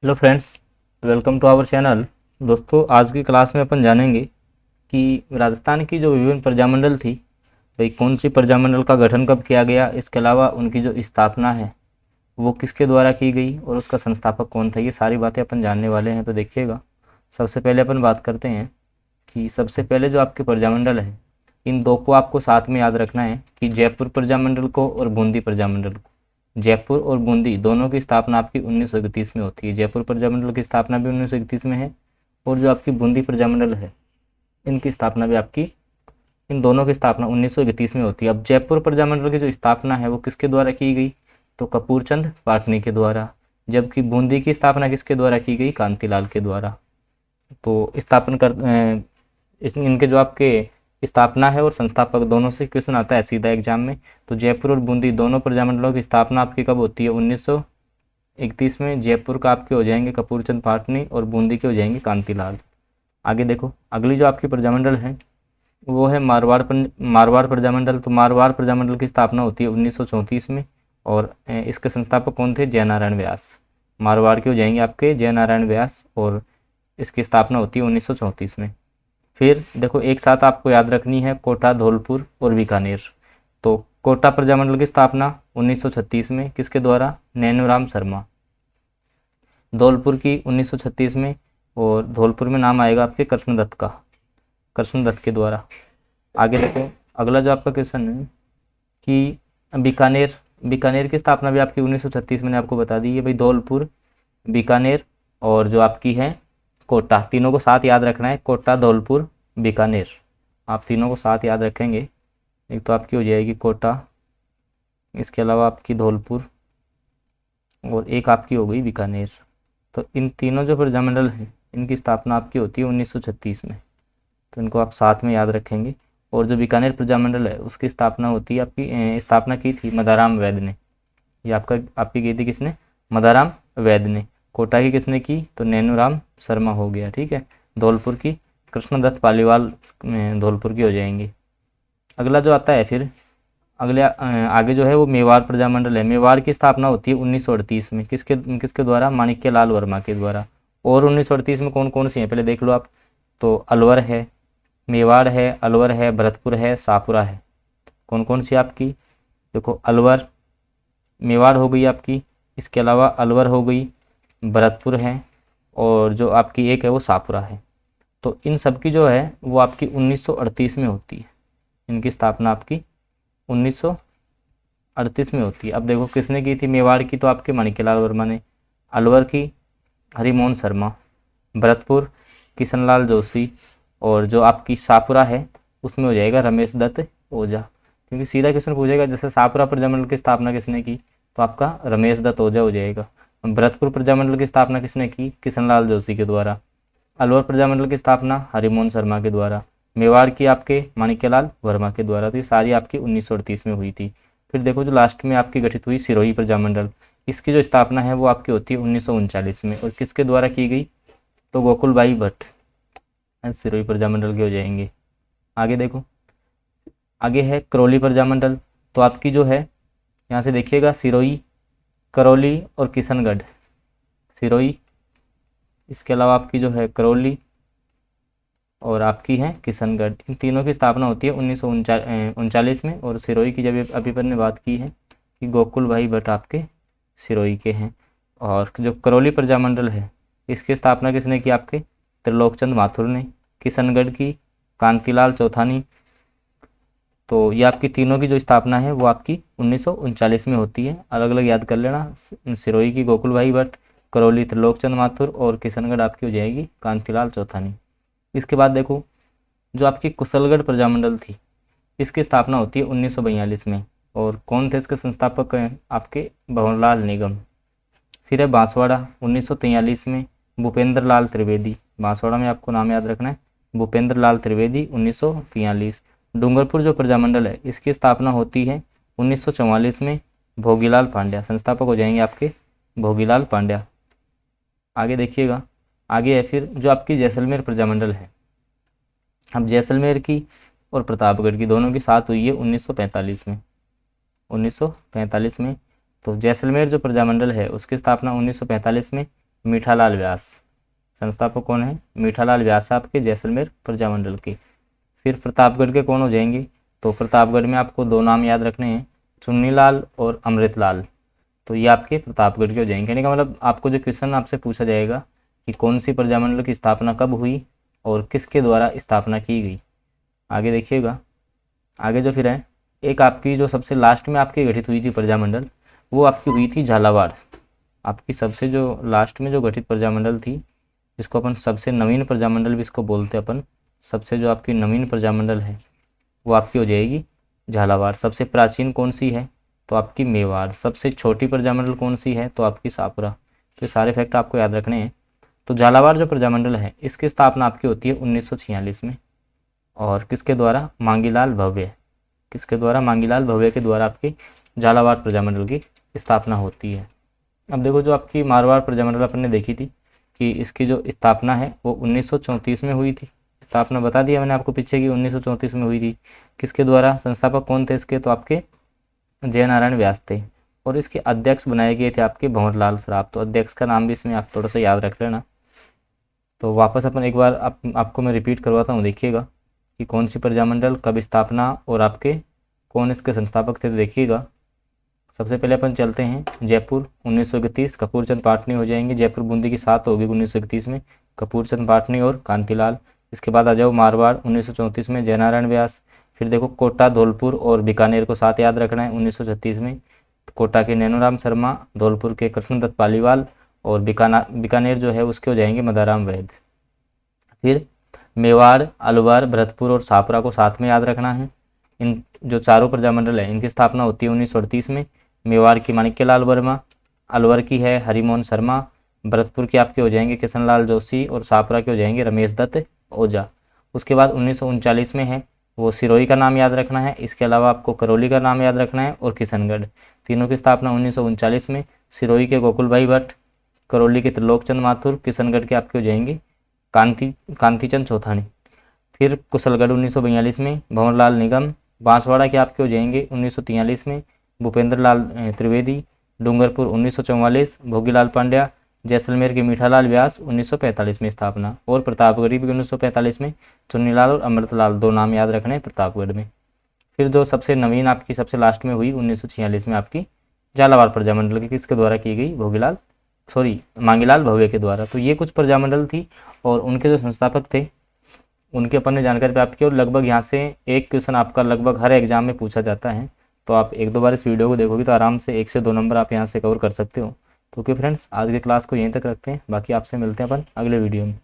Hello friends, welcome to our channel. दोस्तों, आज की क्लास में अपन जानेंगे कि राजस्थान की जो विभिन्न प्रजामंडल थी, भाई कौन सी प्रजामंडल का गठन कब किया गया, इसके अलावा उनकी जो स्थापना है वो किसके द्वारा की गई और उसका संस्थापक कौन था। ये सारी बातें अपन जानने वाले हैं, तो देखिएगा। सबसे पहले अपन बात करते हैं कि सबसे पहले जो आपके प्रजामंडल है, इन दो को आपको साथ में याद रखना है कि जयपुर प्रजामंडल को और बूंदी प्रजामंडल को। जयपुर और बूंदी दोनों की स्थापना आपकी 1931 में होती है। जयपुर प्रजामंडल की स्थापना भी 1931 में है और जो आपकी बूंदी प्रजामंडल है, इनकी स्थापना भी आपकी इन दोनों की स्थापना 1931 में होती है। अब जयपुर प्रजामंडल की जो स्थापना है वो किसके द्वारा की गई, तो कपूरचंद पाटनी के द्वारा। जबकि बूंदी की स्थापना किसके द्वारा की गई, कांतिलाल के द्वारा। तो स्थापन कर इनके जो आपके स्थापना है और संस्थापक दोनों से क्वेश्चन आता है सीधा एग्जाम में। तो जयपुर और बूंदी दोनों प्रजामंडलों की स्थापना आपकी कब होती है, 1931 में। जयपुर का आपके हो जाएंगे कपूरचंद पाटनी और बूंदी के हो जाएंगे कांतिलाल। आगे देखो, अगली जो आपकी प्रजामंडल है वो है मारवाड़ प्रजामंडल। तो मारवाड़ प्रजामंडल की स्थापना होती है 1934 में और इसके संस्थापक कौन थे, जयनारायण व्यास। मारवाड़ के हो जाएंगे आपके जयनारायण व्यास और इसकी स्थापना होती है 1934 में। फिर देखो, एक साथ आपको याद रखनी है कोटा, धौलपुर और बीकानेर। तो कोटा प्रजामंडल की स्थापना 1936 में किसके द्वारा, नैनूराम शर्मा। धौलपुर की 1936 में और धौलपुर में नाम आएगा आपके कृष्णदत्त का, कृष्णदत्त के द्वारा। आगे देखो, अगला जो आपका क्वेश्चन है कि बीकानेर, बीकानेर की स्थापना भी आपकी 1936 में, आपको बता दी है भाई। धौलपुर, बीकानेर और जो आपकी है कोटा, तीनों को साथ याद रखना है। कोटा, धौलपुर, बीकानेर, आप तीनों को साथ याद रखेंगे। एक तो आपकी हो जाएगी कोटा, इसके अलावा आपकी धौलपुर और एक आपकी हो गई बीकानेर। तो इन तीनों जो प्रजामंडल हैं इनकी स्थापना आपकी होती है 1936 में, तो इनको आप साथ में याद रखेंगे। और जो बीकानेर प्रजामंडल है उसकी स्थापना होती है आपकी, स्थापना की थी मदाराम वैद ने। ये आपकी की थी किसने, मदाराम वैद ने। कोटा की किसने की, तो नैनूराम शर्मा हो गया, ठीक है। धौलपुर की कृष्णदत्त पालीवाल धौलपुर की हो जाएंगी। अगला जो आता है फिर अगले आगे जो है वो मेवाड़ प्रजामंडल है। मेवाड़ की स्थापना होती है 1938 में, किसके किसके द्वारा, माणिक्य लाल वर्मा के द्वारा। और 1938 में कौन कौन सी हैं पहले देख लो आप। तो अलवर है, मेवाड़ है, अलवर है, भरतपुर है, शाहपुरा है। कौन कौन सी आपकी, देखो अलवर, मेवाड़ हो गई आपकी, इसके अलावा अलवर हो गई, भरतपुर है और जो आपकी एक है वो शाहपुरा है। तो इन सब की जो है वो आपकी 1938 में होती है। इनकी स्थापना आपकी 1938 में होती है। अब देखो किसने की थी, मेवाड़ की तो आपके माणिक्यलाल वर्मा ने, अलवर की हरिमोहन शर्मा, भरतपुर किशनलाल जोशी और जो आपकी शाहपुरा है उसमें हो जाएगा रमेश दत्त ओझा। क्योंकि सीधा क्वेश्चन पूछेगा जैसे शाहपुरा प्रजामंडल की स्थापना किसने की, तो आपका रमेश दत्त ओझा हो जाएगा। भरतपुर प्रजामंडल की स्थापना किसने की, किशनलाल जोशी के द्वारा। अलवर प्रजामंडल की स्थापना हरिमोहन शर्मा के द्वारा। मेवाड़ की आपके माणिक्यलाल वर्मा के द्वारा। तो ये सारी आपकी 1938 में हुई थी। फिर देखो जो लास्ट में आपकी गठित हुई सिरोही प्रजामंडल, इसकी जो स्थापना है वो आपकी होती है 1939 में और किसके द्वारा की गई, तो गोकुल भाई भट्ट सिरोही प्रजामंडल के हो जाएंगे। आगे देखो, आगे है करौली प्रजामंडल। तो आपकी जो है यहाँ से देखिएगा सिरोही, करौली और किशनगढ़। सिरोही, इसके अलावा आपकी जो है करौली और आपकी है किशनगढ़। इन तीनों की स्थापना होती है 1939 में। और सिरोही की जब अभी पर ने बात की है कि गोकुल भाई भट्ट आपके सिरोही के हैं। और जो करौली प्रजामंडल है इसकी स्थापना किसने की, आपके त्रिलोकचंद माथुर ने। किशनगढ़ की कांतिलाल चौथानी। तो ये आपकी तीनों की जो स्थापना है वो आपकी 1939 में होती है। अलग अलग याद कर लेना, सिरोही की गोकुल भाई भट्ट, करौली त्रिलोकचंद माथुर और किशनगढ़ आपकी हो जाएगी कांतिलाल चौथानी। इसके बाद देखो जो आपकी कुशलगढ़ प्रजामंडल थी इसकी स्थापना होती है 1942 में। और कौन थे इसके संस्थापक हैं, आपके भंवरलाल निगम। फिर है बांसवाड़ा 1943 में, भूपेंद्र लाल त्रिवेदी। बांसवाड़ा में आपको नाम याद रखना है, भूपेंद्र लाल त्रिवेदी 1943। डूंगरपुर जो प्रजामंडल है इसकी स्थापना होती है 1944 में, भोगीलाल पांड्या। संस्थापक हो जाएंगे आपके भोगीलाल पांड्या। आगे देखिएगा, आगे है फिर जो आपकी जैसलमेर प्रजामंडल है। अब जैसलमेर की और प्रतापगढ़ की दोनों की साथ हुई है 1945 में, 1945 में। तो जैसलमेर जो प्रजामंडल है उसकी स्थापना 1945 में, मीठालाल व्यास। संस्थापक कौन है? मीठालाल व्यास आपके जैसलमेर प्रजामंडल के। फिर प्रतापगढ़ के कौन हो जाएंगे? तो प्रतापगढ़ में आपको दो नाम याद रखने हैं, चुन्नीलाल और अमृतलाल। तो ये आपके प्रतापगढ़ के हो जाएंगे। कहने का मतलब आपको जो क्वेश्चन आपसे पूछा जाएगा कि कौन सी प्रजामंडल की स्थापना कब हुई और किसके द्वारा स्थापना की गई। आगे देखिएगा, आगे जो फिर है, एक आपकी जो सबसे लास्ट में आपकी गठित हुई थी प्रजामंडल, वो आपकी हुई थी झालावाड़। आपकी सबसे जो लास्ट में जो गठित प्रजामंडल थी, जिसको अपन सबसे नवीन प्रजामंडल भी इसको बोलते हैं अपन, सबसे जो आपकी नवीन प्रजामंडल है वो आपकी हो जाएगी झालावाड़। सबसे प्राचीन कौन सी है? तो आपकी मेवाड़। सबसे छोटी प्रजामंडल कौन सी है? तो आपकी सापुरा। तो ये सारे फैक्ट आपको याद रखने हैं। तो झालावाड़ जो प्रजामंडल है इसकी स्थापना आपकी होती है 1946 में। और किसके द्वारा? मांगीलाल भव्य। किसके द्वारा? मांगीलाल भव्य के द्वारा आपकी झालावाड़ प्रजामंडल की स्थापना होती है। अब देखो, जो आपकी मारवाड़ प्रजामंडल अपन ने देखी थी कि इसकी जो स्थापना है वो 1934 में हुई थी। स्थापना बता दिया मैंने आपको पीछे की 1934 में हुई थी। किसके द्वारा? संस्थापक कौन थे इसके? तो आपके जयनारायण व्यास थे। और इसके अध्यक्ष बनाए गए थे आपके भंवरलाल सराफ। तो अध्यक्ष का नाम भी इसमें आप थोड़ा सा याद रख लेना। तो वापस अपन एक बार आपको मैं रिपीट करवाता हूँ, देखिएगा कि कौन सी प्रजामंडल, कब स्थापना और आपके कौन इसके संस्थापक थे। तो देखिएगा, सबसे पहले अपन चलते हैं जयपुर 1931, कपूरचंद पाटनी हो जाएंगे। जयपुर बूंदी की साथ होगी 1931 में, कपूरचंद पाटनी और कांतिलाल। इसके बाद आ जाओ मारवाड़ 1934 में जयनारायण व्यास। फिर देखो कोटा, धौलपुर और बीकानेर को साथ याद रखना है 1936 में। कोटा के नैनूराम शर्मा, धौलपुर के कृष्णदत्त पालीवाल और बीकानेर जो है उसके हो जाएंगे मदाराम वैद। फिर मेवाड़, अलवर, भरतपुर और सापुरा को साथ में याद रखना है। इन जो चारों प्रजामंडल है इनकी स्थापना होती है 1938 में। मेवाड़ की माणिक्यलाल वर्मा, अलवर की है हरिमोहन शर्मा, भरतपुर के आपके हो जाएंगे किशनलाल जोशी और सापुरा के हो जाएंगे रमेश दत्त ओझा। उसके बाद 1939 में है वो सिरोही का नाम याद रखना है। इसके अलावा आपको करौली का नाम याद रखना है और किशनगढ़। तीनों की स्थापना 1939 में। सिरोही के गोकुल भाई भट्ट, करौली के त्रिलोकचंद माथुर, किशनगढ़ के आपके हो जाएंगे कांतिचंद चौथानी। फिर कुशलगढ़ 1942 में भंवरलाल निगम, बांसवाड़ा के आपके हो जाएंगे 1943 में भूपेंद्र लाल त्रिवेदी, डूंगरपुर 1944 भोगीलाल पांड्या, जैसलमेर के मीठालाल व्यास 1945 में स्थापना और प्रतापगढ़ भी 1945 में चुन्नीलाल और अमृतलाल, दो नाम याद रखने हैं प्रतापगढ़ में। फिर जो सबसे नवीन आपकी सबसे लास्ट में हुई 1946 में आपकी झालावाड़ प्रजामंडल की किसके द्वारा की गई? मांगीलाल भव्य के द्वारा। तो ये कुछ प्रजामंडल थी और उनके जो संस्थापक थे उनके अपन ने जानकारी प्राप्त की। और लगभग यहाँ से एक क्वेश्चन आपका लगभग हर एग्जाम में पूछा जाता है। तो आप एक दो बार इस वीडियो को देखोगे तो आराम से 1 से 2 नंबर आप यहाँ से कवर कर सकते हो। तो ओके फ्रेंड्स, आज की क्लास को यहीं तक रखते हैं, बाकी आपसे मिलते हैं अपन अगले वीडियो में।